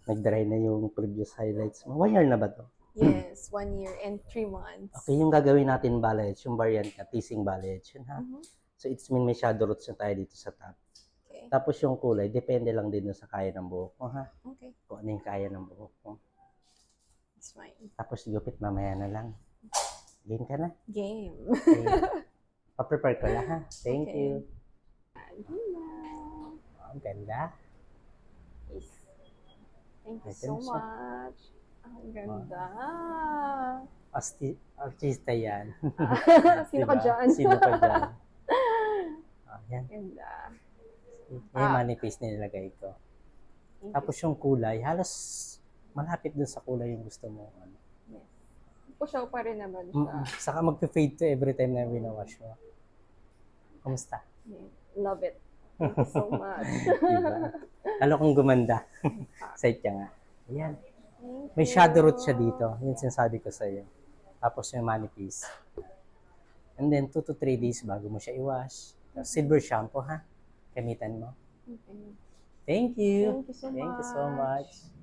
Nag-dry na yung previous highlights mo. 1 year na ba to? Yes, 1 year and 3 months. Okay, yung gagawin natin balayage, yung variant na teasing balayage yun ha. Mhm. So it's mean may shadow roots na tayo dito sa top. Okay. Tapos yung kulay, depende lang din sa kaya ng buhok mo ha. Okay. Kung ano yung kaya ng buhok mo. It's fine. Tapos gupit mamaya na lang. Game ka na. Game. Okay. Pa-prepare ko lang ha. Thank Okay. you. Gina. Oh, ang ganda. Yes. Thank you Ito so na siya. much. Ang ganda. Artista yan. Sino ka Diba? dyan? Sino ka dyan? Yan. Ganda. Yung manifest na nilagay ko. Thank Tapos yung kulay, halos malapit dun sa kulay yung gusto mo. Ano. you. Yes. Pushaw pa rin naman siya. Saka mag-fade to every time na winawash mo. Kumusta? Yeah. Love it. Thank you so much. Diba? Lalo kong gumanda. Side ka nga. Ayan. Thank May you. shadow root siya dito. Yun sinasabi ko sa'yo. Tapos yung manipis. And then 2 to 3 days bago mo siya i-wash. Tapos silver shampoo ha. Gamitan mo. Okay. Thank you. Thank you so Thank you so much. much.